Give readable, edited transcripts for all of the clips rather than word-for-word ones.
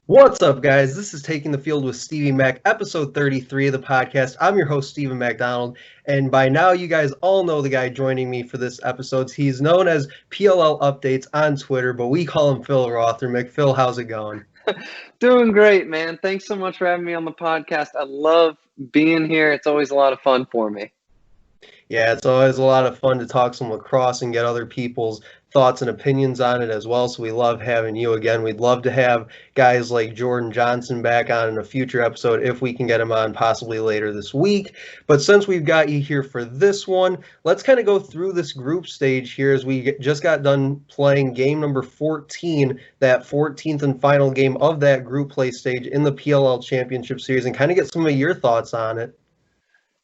What's up, guys? This is Taking the Field with Stevie Mac, episode 33 of the podcast. I'm your host, Stephen MacDonald, and by now you guys all know the guy joining me for this episode. He's known as PLL Updates on Twitter, but we call him Phil Rothermich. Phil, how's it going? Doing great, man. Thanks so much for having me on the podcast. I love being here. It's always a lot of fun for me. Yeah, it's always a lot of fun to talk some lacrosse and get other people's thoughts and opinions on it as well. So we love having you again. We'd love to have guys like Jordan Johnson back on in a future episode if we can get him on possibly later this week. But since we've got you here for this one, let's kind of go through this group stage here as we just got done playing game number 14, that 14th and final game of that group play stage in the PLL Championship Series, and kind of get some of your thoughts on it.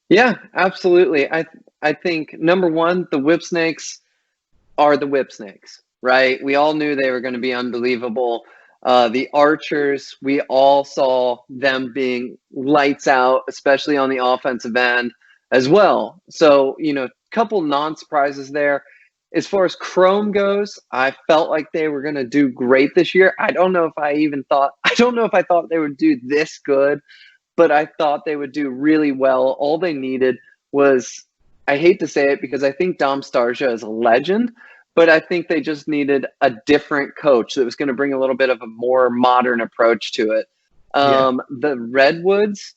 Yeah, absolutely. I think, number one, the Whip Snakes are the Whip Snakes, right? We all knew they were going to be unbelievable. The Archers, we all saw them being lights out, especially on the offensive end as well. So, a couple non-surprises there. As far as Chrome goes, I felt like they were going to do great this year. I don't know if I thought they would do this good, but I thought they would do really well. All they needed was, I hate to say it because I think Dom Starsia is a legend, but I think they just needed a different coach that was going to bring a little bit of a more modern approach to it. The Redwoods,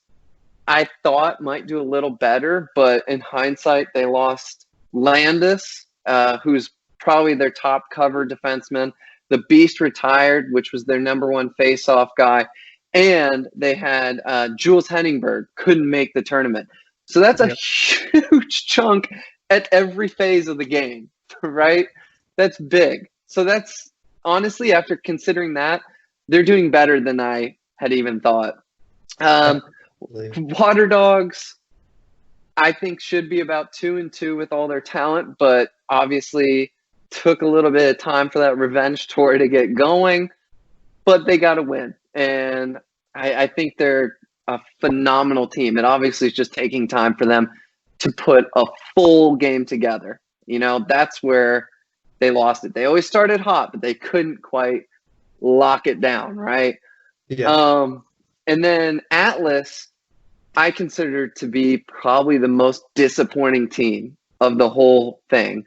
I thought might do a little better, but in hindsight, they lost Landis, who's probably their top cover defenseman. The Beast retired, which was their number one face-off guy. And they had Jules Henningberg couldn't make the tournament. So that's a huge chunk at every phase of the game, right? That's big. So that's, honestly, after considering that, they're doing better than I had even thought. Water Dogs, I think, should be about 2-2 with all their talent, but obviously took a little bit of time for that revenge tour to get going, but they got to win. And I think they're a phenomenal team. It obviously is just taking time for them to put a full game together. That's where they lost it. They always started hot, but they couldn't quite lock it down, right? Yeah. And then Atlas, I consider to be probably the most disappointing team of the whole thing.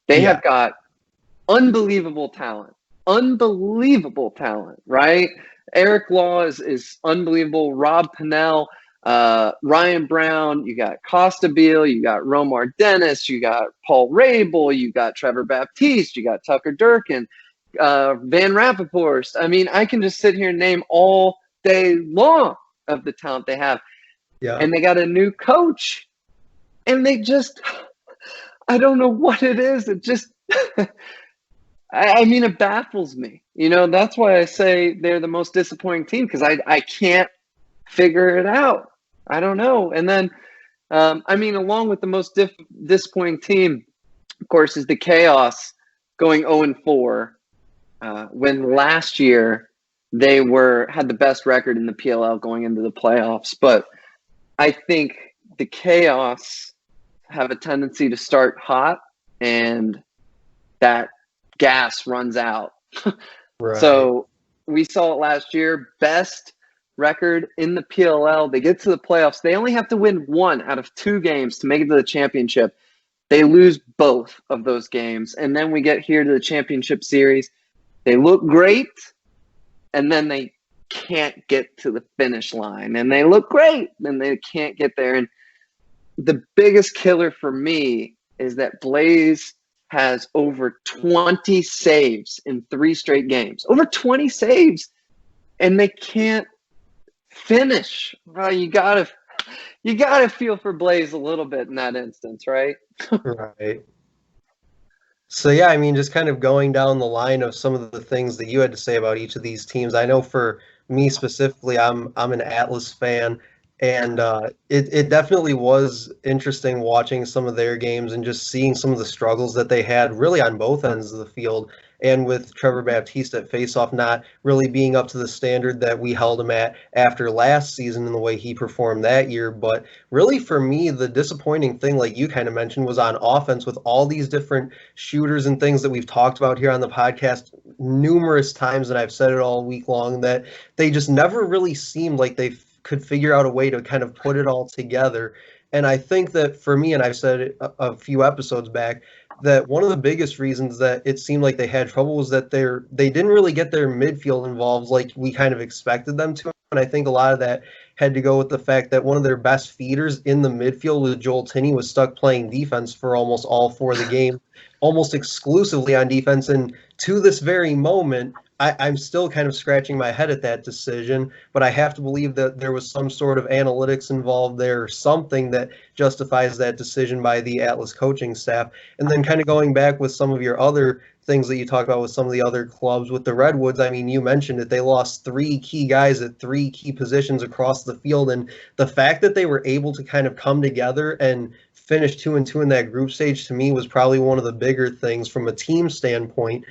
They have got unbelievable talent, right? Eric Law is unbelievable. Rob Pennell, Ryan Brown, you got Costa Beal, you got Romar Dennis, you got Paul Rabel, you got Trevor Baptiste, you got Tucker Durkin, Van Rappaport. I mean, I can just sit here and name all day long of the talent they have. Yeah. And they got a new coach, and they just, I don't know what it is. It just, I mean, it baffles me. That's why I say they're the most disappointing team, because I can't figure it out. I don't know. And then, along with the most disappointing team, of course, is the Chaos going 0-4, when last year they had the best record in the PLL going into the playoffs. But I think the Chaos have a tendency to start hot, and that gas runs out. Right. So we saw it last year. Best record in the PLL. They get to the playoffs. They only have to win 1 out of 2 games to make it to the championship. They lose both of those games. And then we get here to the championship series. They look great, and then they can't get to the finish line. And they look great, and they can't get there. And the biggest killer for me is that Blaze has over 20 saves in 3 straight games. Over 20 saves, and they can't finish. Well, you gotta feel for Blaze a little bit in that instance, right? Right. So yeah, just kind of going down the line of some of the things that you had to say about each of these teams. I know for me specifically, I'm an Atlas fan. And it definitely was interesting watching some of their games and just seeing some of the struggles that they had really on both ends of the field. And with Trevor Baptiste at faceoff not really being up to the standard that we held him at after last season and the way he performed that year. But really for me, the disappointing thing, like you kind of mentioned, was on offense with all these different shooters and things that we've talked about here on the podcast numerous times, and I've said it all week long, that they just never really seemed like they could figure out a way to kind of put it all together. And I think that for me, and I've said it a few episodes back, that one of the biggest reasons that it seemed like they had trouble was that they didn't really get their midfield involved like we kind of expected them to. And I think a lot of that had to go with the fact that one of their best feeders in the midfield with Joel Tinney was stuck playing defense for almost all four of the game, almost exclusively on defense. And to this very moment, I'm still kind of scratching my head at that decision, but I have to believe that there was some sort of analytics involved there, or something that justifies that decision by the Atlas coaching staff. And then kind of going back with some of your other things that you talked about with some of the other clubs, with the Redwoods, I mean, you mentioned it. They lost three key guys at three key positions across the field, and the fact that they were able to kind of come together and finish 2-2 in that group stage, to me, was probably one of the bigger things from a team standpoint,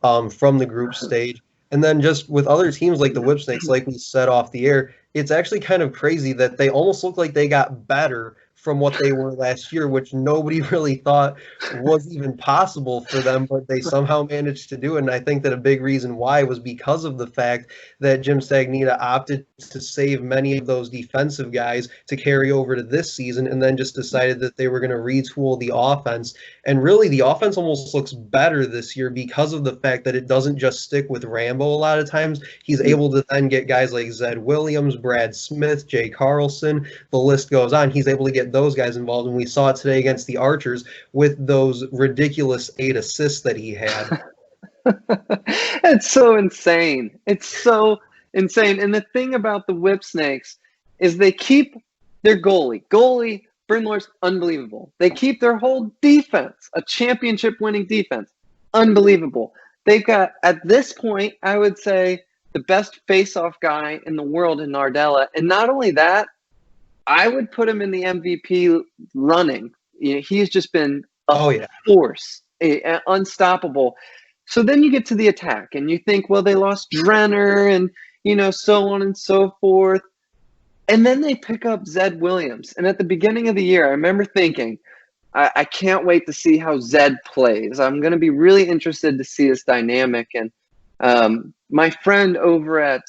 from the group stage. And then just with other teams like the Whipsnakes, like we said off the air, it's actually kind of crazy that they almost look like they got better from what they were last year, which nobody really thought was even possible for them, but they somehow managed to do it. And I think that a big reason why was because of the fact that Jim Stagnita opted to save many of those defensive guys to carry over to this season, and then just decided that they were going to retool the offense. And really, the offense almost looks better this year because of the fact that it doesn't just stick with Rambo a lot of times. He's able to then get guys like Zed Williams, Brad Smith, Jay Carlson, the list goes on. He's able to get those guys involved, and we saw it today against the Archers with those ridiculous 8 assists that he had. It's so insane. It's so insane. And the thing about the Whipsnakes is they keep their goalie Brindler's unbelievable. They keep their whole defense, a championship-winning defense, unbelievable. They've got, at this point, I would say, the best face-off guy in the world in Nardella. And not only that, I would put him in the MVP running. You know, he's just been a force, unstoppable. So then you get to the attack, and you think, well, they lost Drenner and, so on and so forth. And then they pick up Zed Williams. And at the beginning of the year, I remember thinking, I can't wait to see how Zed plays. I'm going to be really interested to see his dynamic. And my friend over at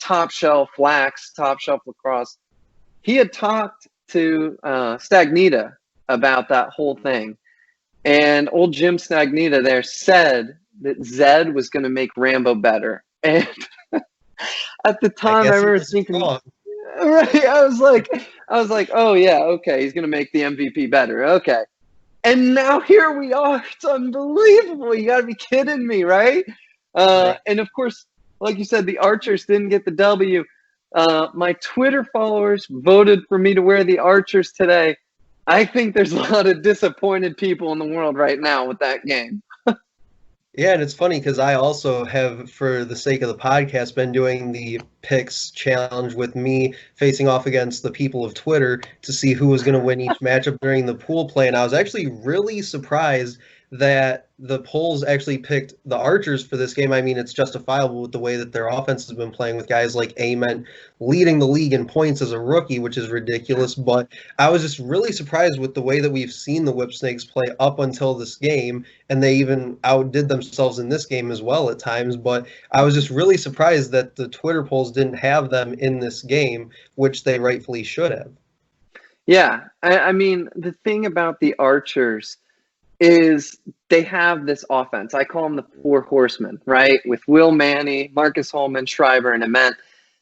Top Shelf Lacrosse, he had talked to Stagnita about that whole thing. And old Jim Stagnita there said that Zed was going to make Rambo better. And at the time, I remember thinking, right, I was like, oh yeah, okay, he's going to make the MVP better. Okay. And now here we are. It's unbelievable. You got to be kidding me, right? And of course, like you said, the Archers didn't get the W. My Twitter followers voted for me to wear the Archers today. I think there's a lot of disappointed people in the world right now with that game. Yeah, and it's funny because I also have, for the sake of the podcast, been doing the picks challenge with me facing off against the people of Twitter to see who was going to win each matchup during the pool play. And I was actually really surprised that the polls actually picked the Archers for this game. I mean, it's justifiable with the way that their offense has been playing, with guys like Ament leading the league in points as a rookie, which is ridiculous. But I was just really surprised with the way that we've seen the Whipsnakes play up until this game, and they even outdid themselves in this game as well at times. But I was just really surprised that the Twitter polls didn't have them in this game, which they rightfully should have. Yeah, I mean, the thing about the Archers is they have this offense. I call them the four horsemen, right? With Will Manny, Marcus Holman, Schreiber, and Ament.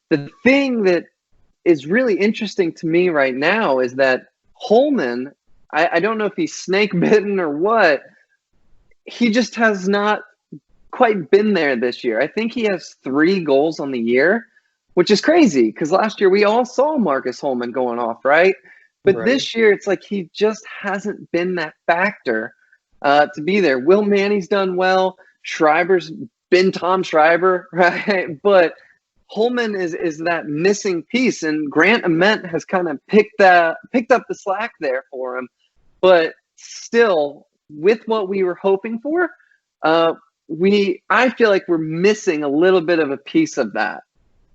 The thing that is really interesting to me right now is that Holman, I don't know if he's snake bitten or what, he just has not quite been there this year. I think he has 3 goals on the year, which is crazy because last year we all saw Marcus Holman going off, right? But this year it's like he just hasn't been that factor to be there. Will Manny's done well. Schreiber's been Tom Schreiber, right? But Holman is that missing piece, and Grant Ament has kind of picked up the slack there for him. But still, with what we were hoping for, I feel like we're missing a little bit of a piece of that.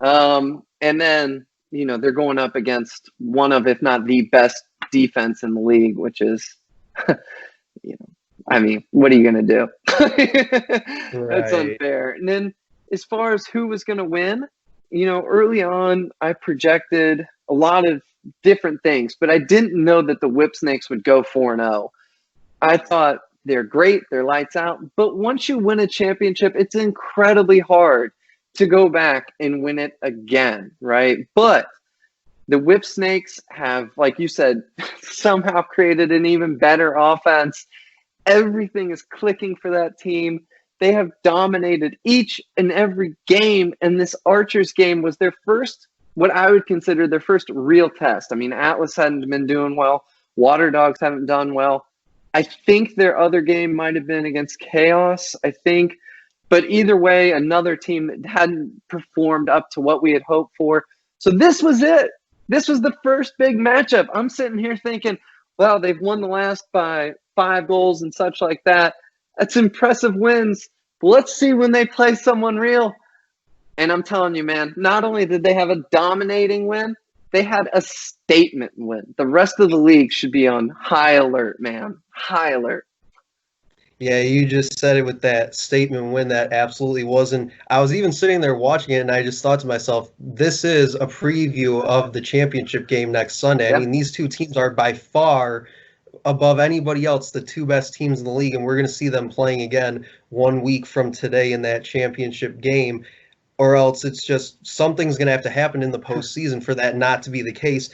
And then, they're going up against one of, if not the best defense in the league, which is, I mean, what are you going to do? That's Right. unfair. And then as far as who was going to win, early on, I projected a lot of different things, but I didn't know that the Whip Snakes would go 4-0. I thought they're great, they're lights out, but once you win a championship, it's incredibly hard to go back and win it again, right? But the Whip Snakes have, like you said, somehow created an even better offense. Everything is clicking for that team. They have dominated each and every game, and this Archers game was their first, what I would consider their first real test. I mean, Atlas hadn't been doing well. Water Dogs haven't done well. I think their other game might have been against Chaos, I think. But either way, another team that hadn't performed up to what we had hoped for. So this was it. This was the first big matchup. I'm sitting here thinking, well, they've won the last by 5 goals and such like that. That's impressive wins. But let's see when they play someone real. And I'm telling you, man, not only did they have a dominating win, they had a statement win. The rest of the league should be on high alert, man. High alert. Yeah, you just said it with that statement win. That absolutely wasn't. I was even sitting there watching it, and I just thought to myself, this is a preview of the championship game next Sunday. I Yep. mean, these two teams are by far above anybody else, the two best teams in the league, and we're going to see them playing again 1 week from today in that championship game. Or else it's just something's going to have to happen in the postseason for that not to be the case.